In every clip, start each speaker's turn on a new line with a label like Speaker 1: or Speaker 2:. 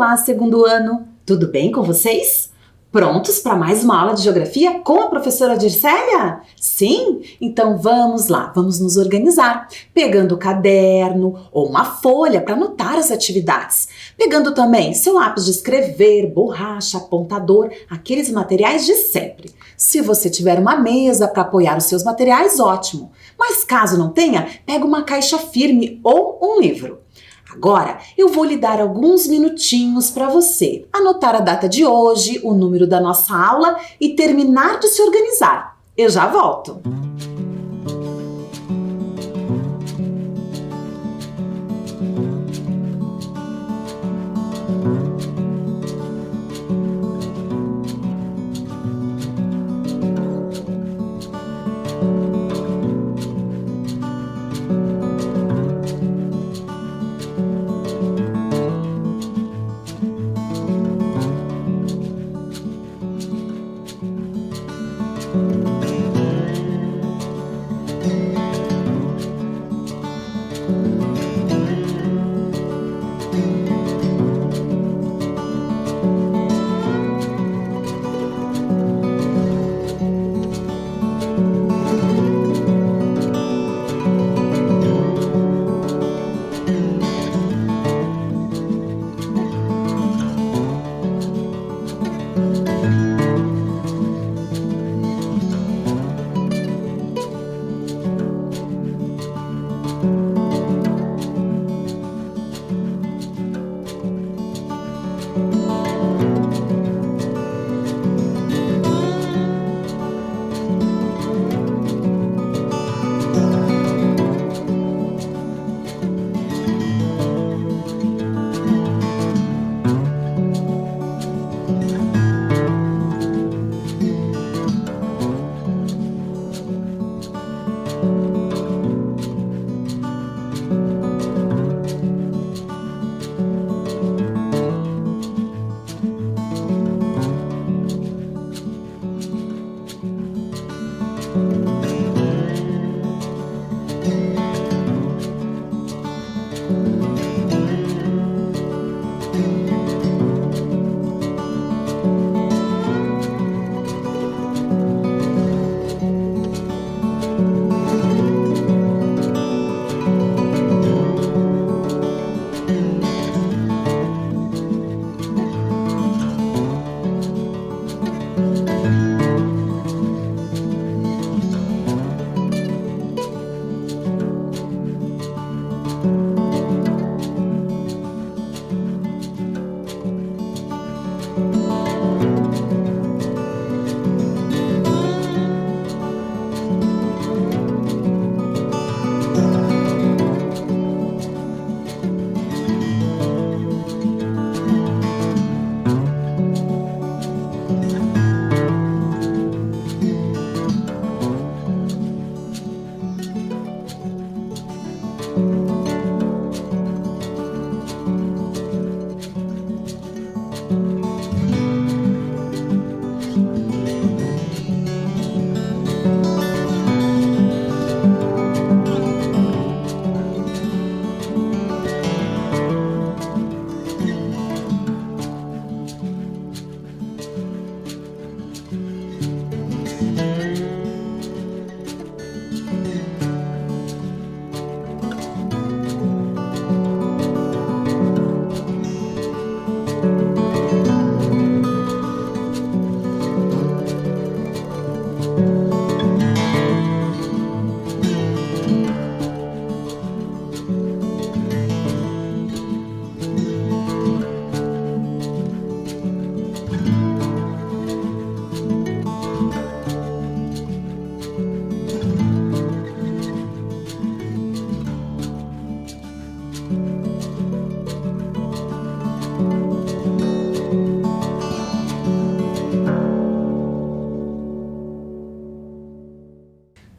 Speaker 1: Olá, segundo ano! Tudo bem com vocês? Prontos para mais uma aula de geografia com a professora Dircélia? Sim? Então vamos lá, vamos nos organizar, pegando o caderno ou uma folha para anotar as atividades, pegando também seu lápis de escrever, borracha, apontador, aqueles materiais de sempre. Se você tiver uma mesa para apoiar os seus materiais, ótimo, mas caso não tenha, pega uma caixa firme ou um livro. Agora eu vou lhe dar alguns minutinhos para você anotar a data de hoje, o número da nossa aula e terminar de se organizar. Eu já volto!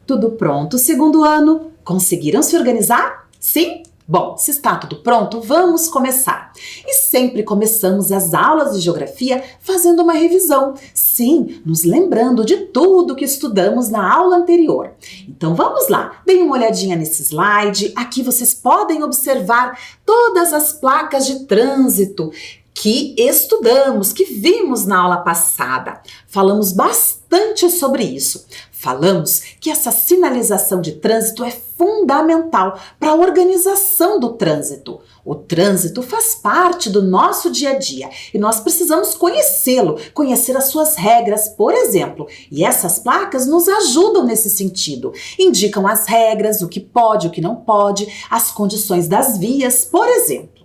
Speaker 1: Tudo pronto, segundo ano? Conseguiram se organizar? Sim? Bom, se está tudo pronto, vamos começar. E sempre começamos as aulas de geografia fazendo uma revisão. Sim, nos lembrando de tudo que estudamos na aula anterior. Então vamos lá, deem uma olhadinha nesse slide. Aqui vocês podem observar todas as placas de trânsito que estudamos, que vimos na aula passada. Falamos bastante sobre isso. Falamos que essa sinalização de trânsito é fundamental para a organização do trânsito. O trânsito faz parte do nosso dia a dia e nós precisamos conhecê-lo, conhecer as suas regras, por exemplo. E essas placas nos ajudam nesse sentido. Indicam as regras, o que pode, o que não pode, as condições das vias, por exemplo.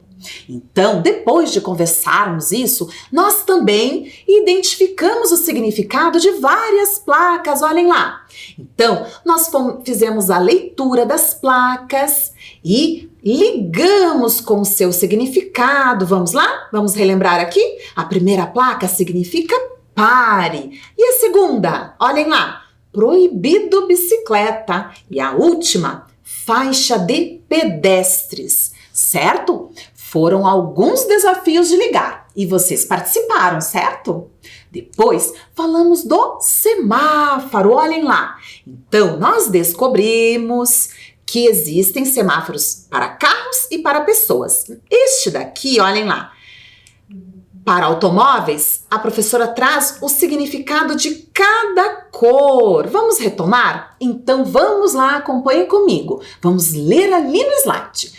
Speaker 1: Então, depois de conversarmos isso, nós também identificamos o significado de várias placas, olhem lá. Então, nós fizemos a leitura das placas e ligamos com o seu significado. Vamos lá? Vamos relembrar aqui? A primeira placa significa pare. E a segunda? Olhem lá. Proibido bicicleta. E a última, faixa de pedestres. Certo? Foram alguns desafios de ligar e vocês participaram, certo? Depois falamos do semáforo, olhem lá. Então, nós descobrimos que existem semáforos para carros e para pessoas. Este daqui, olhem lá. Para automóveis, a professora traz o significado de cada cor. Vamos retomar? Então, vamos lá, acompanhem comigo. Vamos ler ali no slide.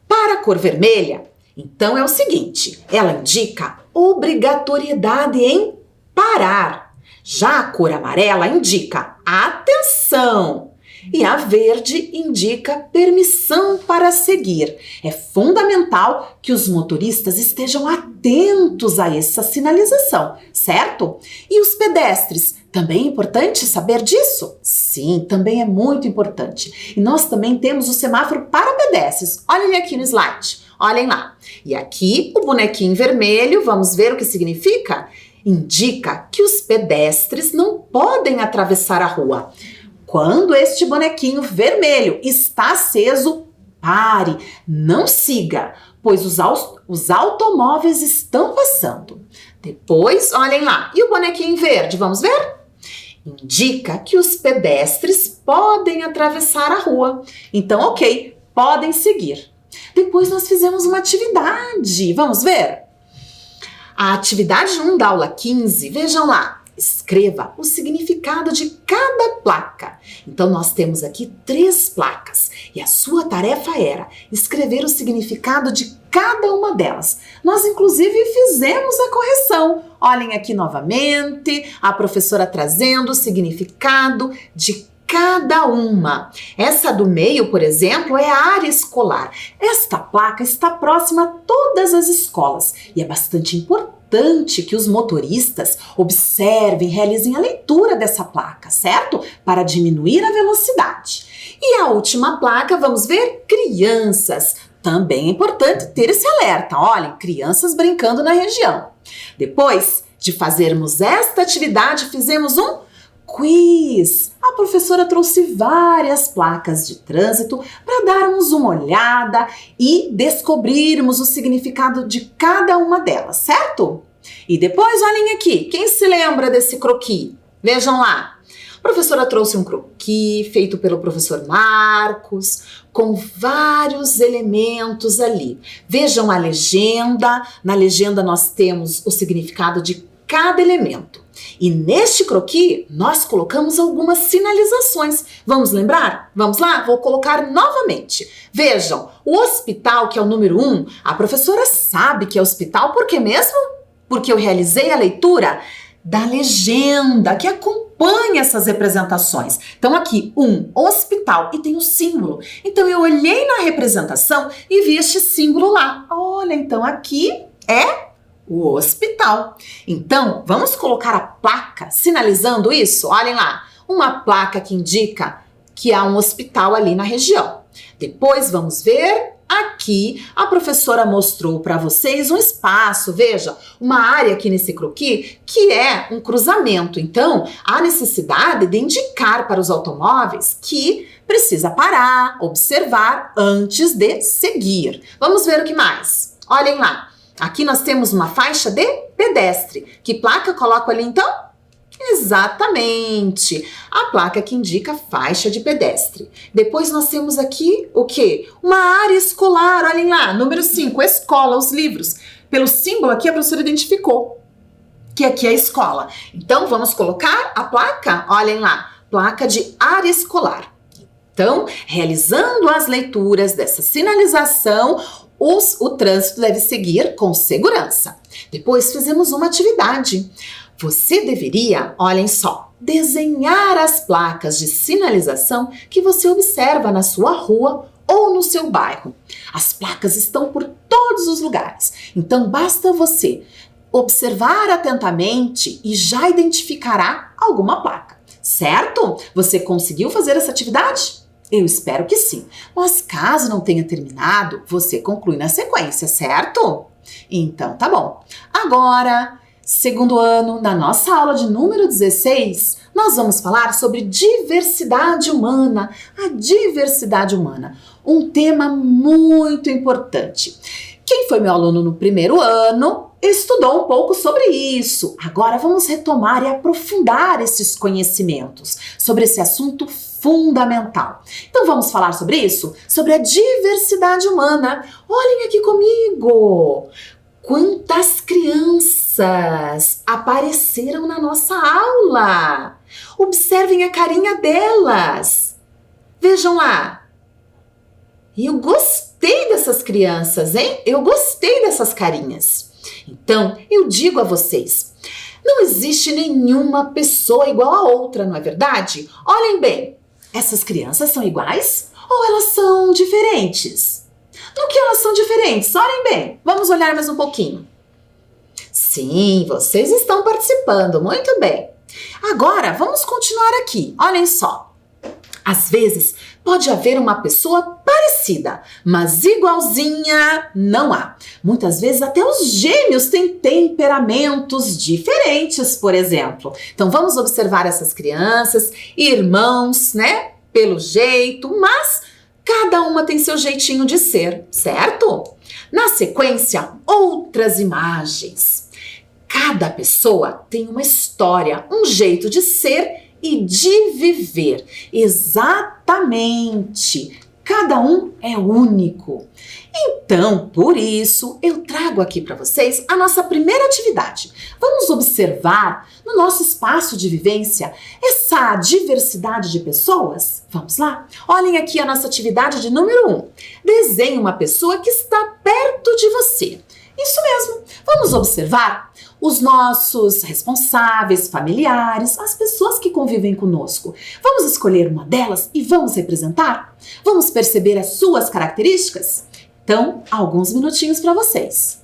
Speaker 1: Para a cor vermelha, então é o seguinte, ela indica obrigatoriedade em parar. Já a cor amarela indica atenção. E a verde indica permissão para seguir. É fundamental que os motoristas estejam atentos a essa sinalização, certo? E os pedestres, também é importante saber disso? Sim, também é muito importante. E nós também temos o semáforo para pedestres. Olhem aqui no slide. Olhem lá. E aqui o bonequinho vermelho, vamos ver o que significa? Indica que os pedestres não podem atravessar a rua. Quando este bonequinho vermelho está aceso, pare, não siga, pois os automóveis estão passando. Depois, olhem lá. E o bonequinho verde, vamos ver? Indica que os pedestres podem atravessar a rua. Então, ok, podem seguir. Depois nós fizemos uma atividade. Vamos ver? A atividade 1 da aula 15, vejam lá. Escreva o significado de cada placa. Então, nós temos aqui 3 placas e a sua tarefa era escrever o significado de cada uma delas. Nós, inclusive, fizemos a correção. Olhem aqui novamente, a professora trazendo o significado de cada uma. Essa do meio, por exemplo, é a área escolar. Esta placa está próxima a todas as escolas e é bastante importante que os motoristas observem, realizem a leitura dessa placa, certo? Para diminuir a velocidade. E a última placa, vamos ver? Crianças. Também é importante ter esse alerta. Olhem, crianças brincando na região. Depois de fazermos esta atividade, fizemos um quiz. A professora trouxe várias placas de trânsito para darmos uma olhada e descobrirmos o significado de cada uma delas, certo? E depois, olhem aqui, quem se lembra desse croquis? Vejam lá. A professora trouxe um croquis feito pelo professor Marcos, com vários elementos ali. Vejam a legenda. Na legenda nós temos o significado de cada elemento. E neste croquis, nós colocamos algumas sinalizações. Vamos lembrar? Vamos lá? Vou colocar novamente. Vejam, o hospital, que é o número 1, a professora sabe que é hospital, por quê mesmo? Porque eu realizei a leitura da legenda que acompanha essas representações. Então aqui, hospital, e tem o símbolo. Então eu olhei na representação e vi este símbolo lá. Olha, então aqui é o hospital. Então, vamos colocar a placa sinalizando isso? Olhem lá, uma placa que indica que há um hospital ali na região. Depois, vamos ver aqui, a professora mostrou para vocês um espaço, veja, uma área aqui nesse croquis que é um cruzamento. Então, há necessidade de indicar para os automóveis que precisa parar, observar antes de seguir. Vamos ver o que mais. Olhem lá. Aqui nós temos uma faixa de pedestre. Que placa coloco ali então? Exatamente, a placa que indica faixa de pedestre. Depois nós temos aqui o quê? Uma área escolar, olhem lá, número 5, escola, os livros. Pelo símbolo aqui, a professora identificou que aqui é a escola. Então, vamos colocar a placa, olhem lá, placa de área escolar. Então, realizando as leituras dessa sinalização, o trânsito deve seguir com segurança. Depois, fizemos uma atividade. Você deveria, olhem só, desenhar as placas de sinalização que você observa na sua rua ou no seu bairro. As placas estão por todos os lugares, então basta você observar atentamente e já identificará alguma placa, certo? Você conseguiu fazer essa atividade? Eu espero que sim, mas caso não tenha terminado, você conclui na sequência, certo? Então tá bom. Agora, segundo ano, na nossa aula de número 16, nós vamos falar sobre diversidade humana, a diversidade humana, um tema muito importante. Quem foi meu aluno no primeiro ano estudou um pouco sobre isso. Agora vamos retomar e aprofundar esses conhecimentos sobre esse assunto fundamental. Então vamos falar sobre isso? Sobre a diversidade humana. Olhem aqui comigo! Quantas crianças apareceram na nossa aula! Observem a carinha delas! Vejam lá! E eu gostei dessas crianças, hein? Eu gostei dessas carinhas. Então, eu digo a vocês, não existe nenhuma pessoa igual a outra, não é verdade? Olhem bem, essas crianças são iguais ou elas são diferentes? No que elas são diferentes? Olhem bem, vamos olhar mais um pouquinho. Sim, vocês estão participando, muito bem. Agora, vamos continuar aqui, olhem só. Às vezes, pode haver uma pessoa parecida, mas igualzinha não há. Muitas vezes até os gêmeos têm temperamentos diferentes, por exemplo. Então vamos observar essas crianças, irmãos, né? Pelo jeito, mas cada uma tem seu jeitinho de ser, certo? Na sequência, outras imagens. Cada pessoa tem uma história, um jeito de ser e de viver. Exatamente. Cada um é único. Então, por isso, eu trago aqui para vocês a nossa primeira atividade. Vamos observar no nosso espaço de vivência essa diversidade de pessoas? Vamos lá? Olhem aqui a nossa atividade de número 1. Desenhe uma pessoa que está perto de você. Isso mesmo. Vamos observar os nossos responsáveis, familiares, as pessoas que convivem conosco. Vamos escolher uma delas e vamos representar? Vamos perceber as suas características? Então, alguns minutinhos para vocês.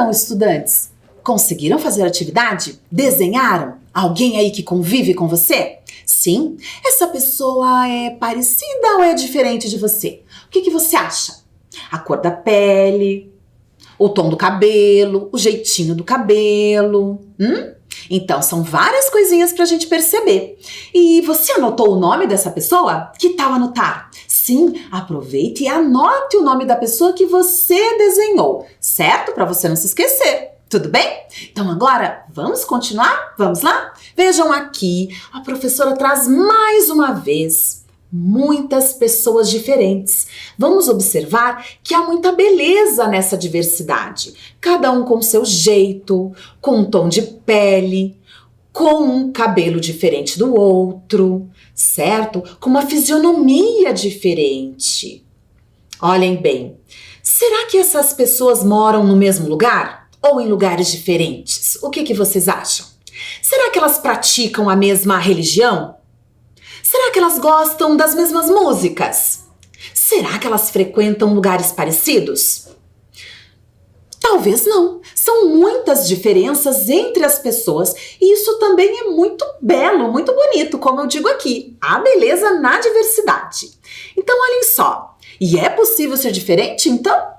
Speaker 1: então, estudantes? Conseguiram fazer a atividade? Desenharam? Alguém aí que convive com você? Sim? Essa pessoa é parecida ou é diferente de você? O que você acha? A cor da pele, o tom do cabelo, o jeitinho do cabelo. Então, são várias coisinhas pra gente perceber. E você anotou o nome dessa pessoa? Que tal anotar? Sim, aproveite e anote o nome da pessoa que você desenhou, certo? Para você não se esquecer. Tudo bem? Então agora, vamos continuar? Vamos lá? Vejam aqui, a professora traz mais uma vez muitas pessoas diferentes. Vamos observar que há muita beleza nessa diversidade. Cada um com seu jeito, com um tom de pele, com um cabelo diferente do outro, certo? Com uma fisionomia diferente. Olhem bem, será que essas pessoas moram no mesmo lugar? Ou em lugares diferentes? O que vocês acham? Será que elas praticam a mesma religião? Será que elas gostam das mesmas músicas? Será que elas frequentam lugares parecidos? Talvez não. São muitas diferenças entre as pessoas e isso também é muito belo, muito bonito, como eu digo aqui. A beleza na diversidade. Então, olhem só. E é possível ser diferente, então?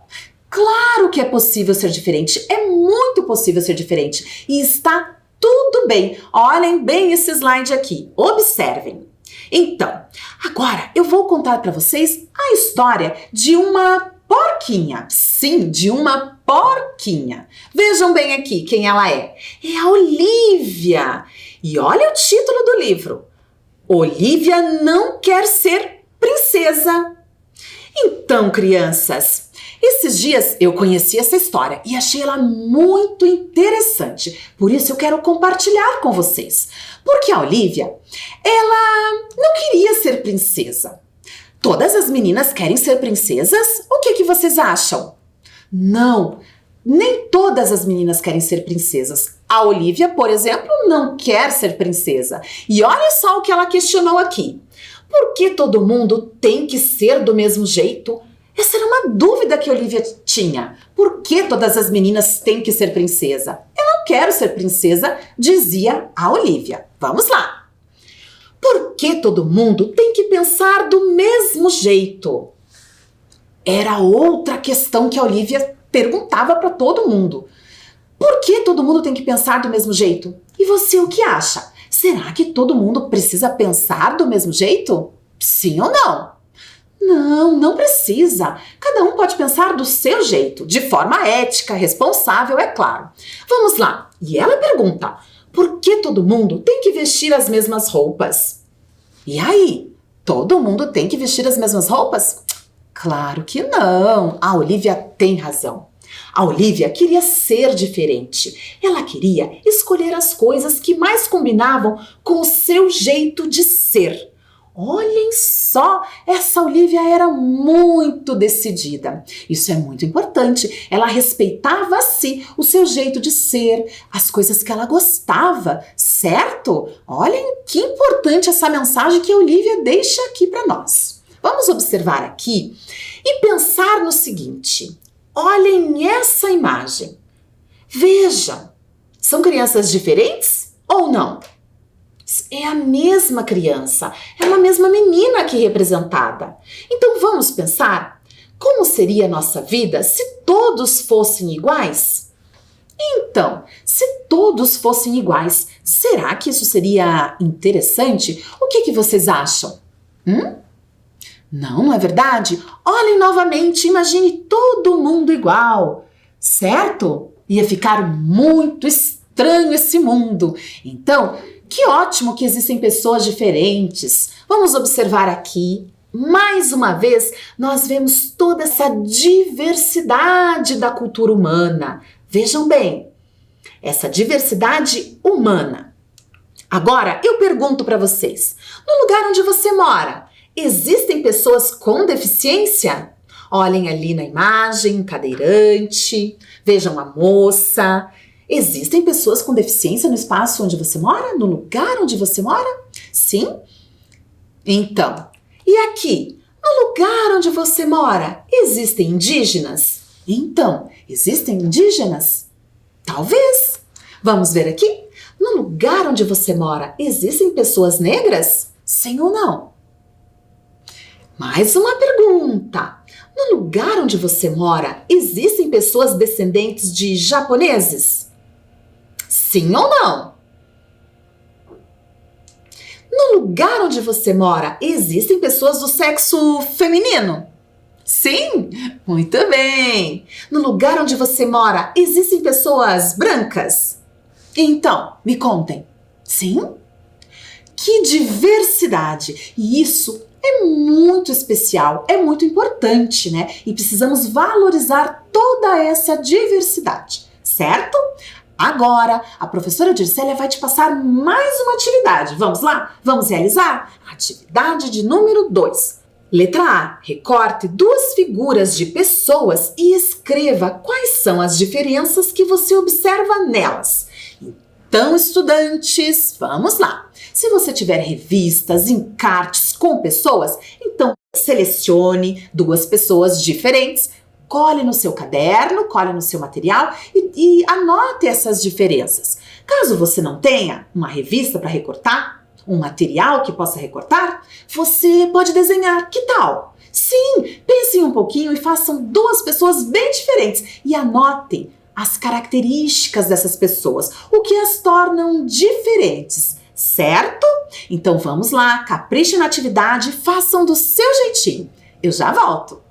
Speaker 1: Claro que é possível ser diferente, é muito possível ser diferente e está tudo bem. Olhem bem esse slide aqui, observem. Então, agora eu vou contar para vocês a história de uma porquinha. Sim, de uma porquinha. Vejam bem aqui quem ela é. É a Olivia. E olha o título do livro. Olivia não quer ser princesa. Então, crianças, esses dias eu conheci essa história e achei ela muito interessante. Por isso eu quero compartilhar com vocês. Porque a Olivia, ela não queria ser princesa. Todas as meninas querem ser princesas? O que vocês acham? Não, nem todas as meninas querem ser princesas. A Olivia, por exemplo, não quer ser princesa. E olha só o que ela questionou aqui. Por que todo mundo tem que ser do mesmo jeito? Essa era uma dúvida que a Olivia tinha. Por que todas as meninas têm que ser princesa? Eu não quero ser princesa, dizia a Olivia. Vamos lá. Por que todo mundo tem que pensar do mesmo jeito? Era outra questão que a Olivia perguntava para todo mundo. Por que todo mundo tem que pensar do mesmo jeito? E você o que acha? Será que todo mundo precisa pensar do mesmo jeito? Sim ou não? Não, não precisa. Cada um pode pensar do seu jeito, de forma ética, responsável, é claro. Vamos lá. E ela pergunta, por que todo mundo tem que vestir as mesmas roupas? E aí, todo mundo tem que vestir as mesmas roupas? Claro que não. A Olivia tem razão. A Olivia queria ser diferente. Ela queria escolher as coisas que mais combinavam com o seu jeito de ser. Olhem só, essa Olivia era muito decidida. Isso é muito importante. Ela respeitava a si, o seu jeito de ser, as coisas que ela gostava, certo? Olhem que importante essa mensagem que a Olivia deixa aqui para nós. Vamos observar aqui e pensar no seguinte. Olhem essa imagem. Vejam, são crianças diferentes ou não? É a mesma criança, é a mesma menina aqui representada. Então vamos pensar, como seria a nossa vida se todos fossem iguais? Então, se todos fossem iguais, será que isso seria interessante? O que vocês acham? Não é verdade? Olhem novamente, imagine todo mundo igual, certo? Ia ficar muito estranho esse mundo. Então, que ótimo que existem pessoas diferentes. Vamos observar aqui. Mais uma vez, nós vemos toda essa diversidade da cultura humana. Vejam bem, essa diversidade humana. Agora, eu pergunto para vocês, no lugar onde você mora, existem pessoas com deficiência? Olhem ali na imagem, um cadeirante, vejam a moça. Existem pessoas com deficiência no espaço onde você mora? No lugar onde você mora? Sim? Então, e aqui, no lugar onde você mora, existem indígenas? Então, existem indígenas? Talvez. Vamos ver aqui? No lugar onde você mora, existem pessoas negras? Sim ou não? Mais uma pergunta. No lugar onde você mora, existem pessoas descendentes de japoneses? Sim ou não? No lugar onde você mora, existem pessoas do sexo feminino? Sim? Muito bem! No lugar onde você mora, existem pessoas brancas? Então, me contem. Sim? Que diversidade! E isso é muito especial, é muito importante, né? E precisamos valorizar toda essa diversidade, certo? Agora, a professora Dircélia vai te passar mais uma atividade. Vamos lá? Vamos realizar? Atividade de número 2. Letra A. Recorte 2 figuras de pessoas e escreva quais são as diferenças que você observa nelas. Então, estudantes, vamos lá. Se você tiver revistas, encartes com pessoas, então selecione 2 pessoas diferentes, cole no seu caderno, cole no seu material e anote essas diferenças. Caso você não tenha uma revista para recortar, um material que possa recortar, você pode desenhar. Que tal? Sim, pensem um pouquinho e façam 2 pessoas bem diferentes e anotem as características dessas pessoas, o que as tornam diferentes, certo? Então vamos lá, caprichem na atividade, façam do seu jeitinho. Eu já volto.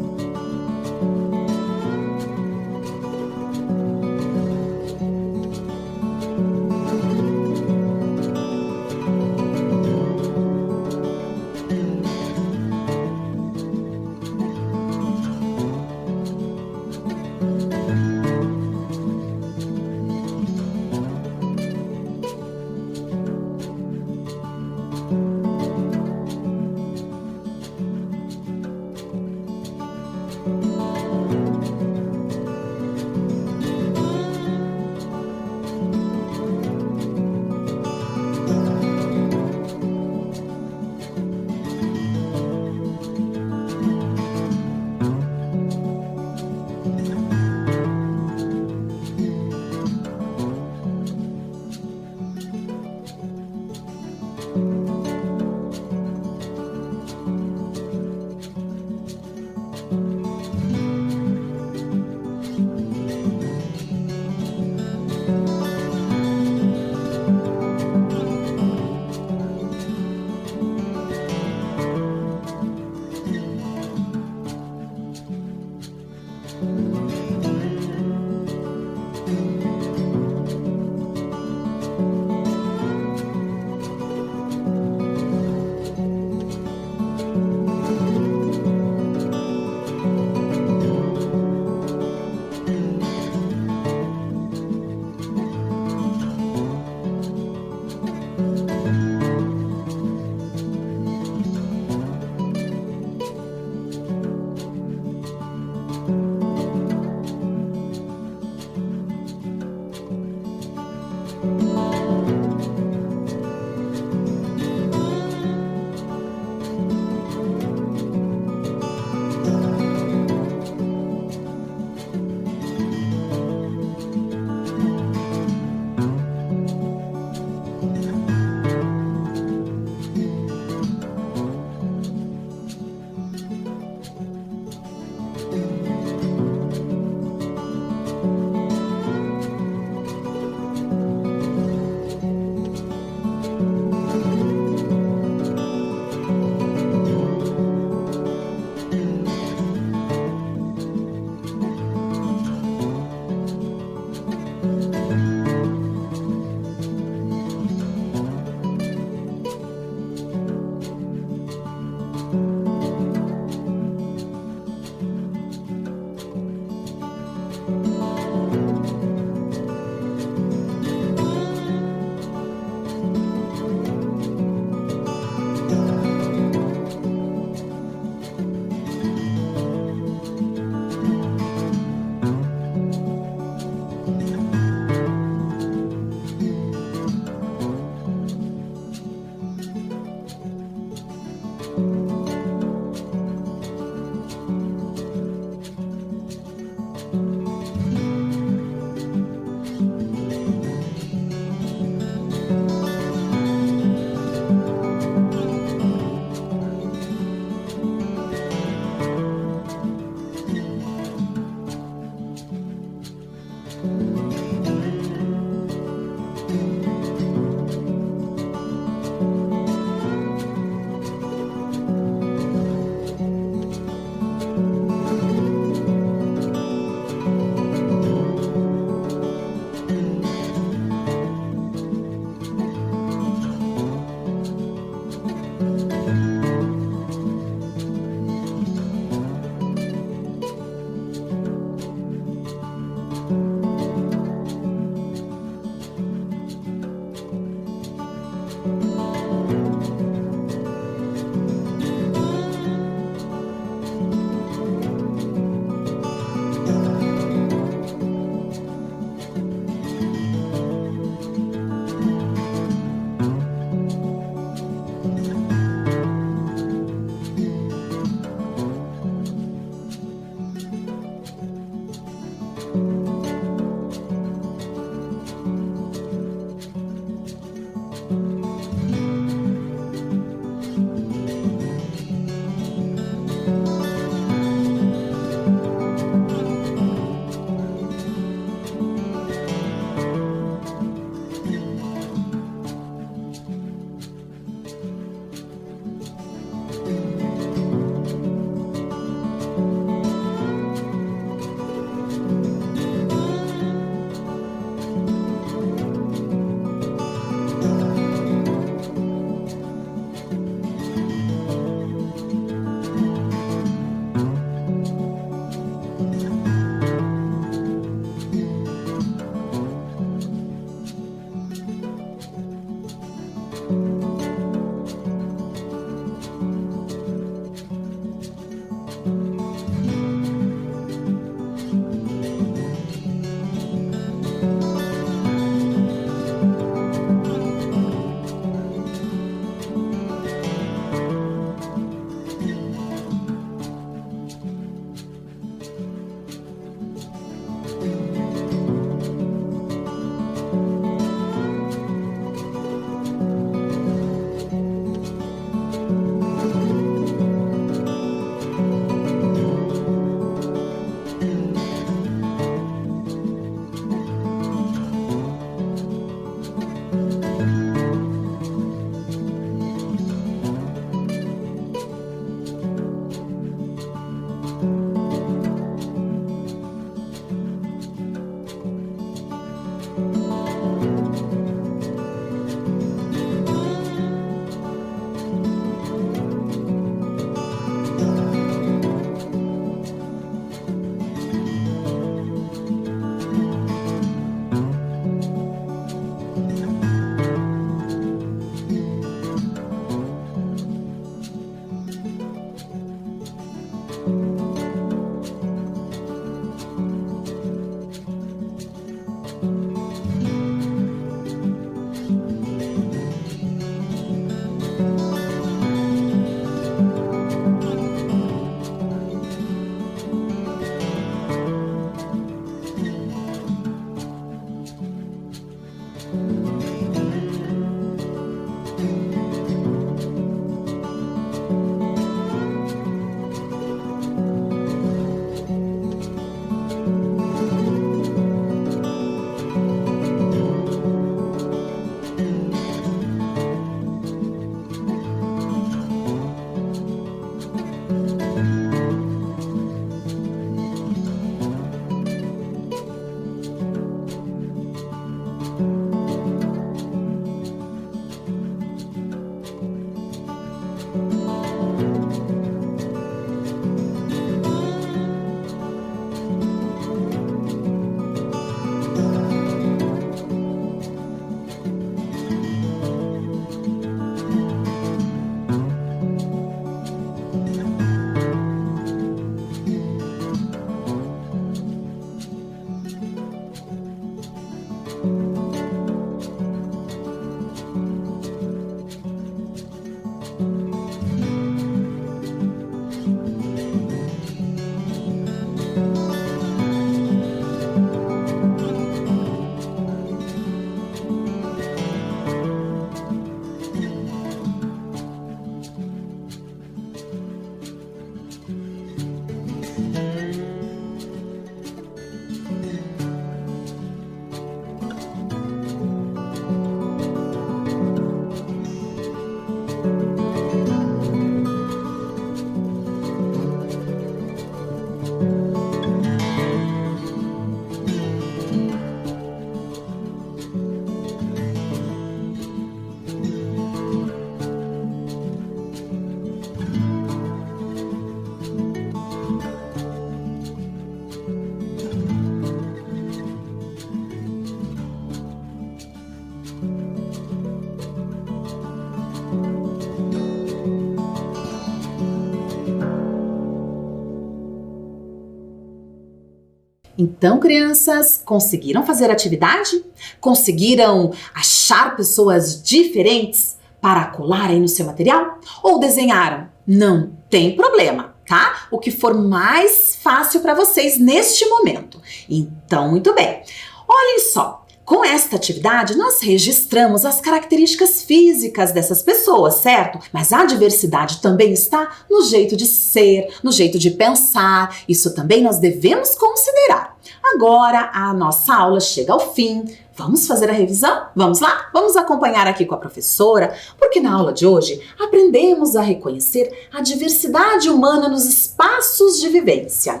Speaker 1: Então, crianças, conseguiram fazer a atividade? Conseguiram achar pessoas diferentes para colarem no seu material? Ou desenharam? Não tem problema, tá? O que for mais fácil para vocês neste momento. Então, muito bem. Olhem só. Com esta atividade, nós registramos as características físicas dessas pessoas, certo? Mas a diversidade também está no jeito de ser, no jeito de pensar. Isso também nós devemos considerar. Agora, a nossa aula chega ao fim. Vamos fazer a revisão? Vamos lá? Vamos acompanhar aqui com a professora, porque na aula de hoje aprendemos a reconhecer a diversidade humana nos espaços de vivência.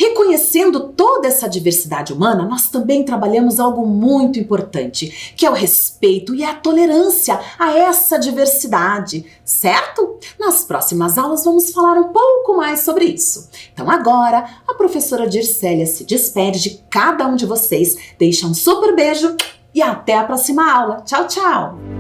Speaker 1: Reconhecendo toda essa diversidade humana, nós também trabalhamos algo muito importante, que é o respeito e a tolerância a essa diversidade, certo? Nas próximas aulas vamos falar um pouco mais sobre isso. Então agora, a professora Dircélia se despede de cada um de vocês, deixa um super beijo e até a próxima aula. Tchau, tchau!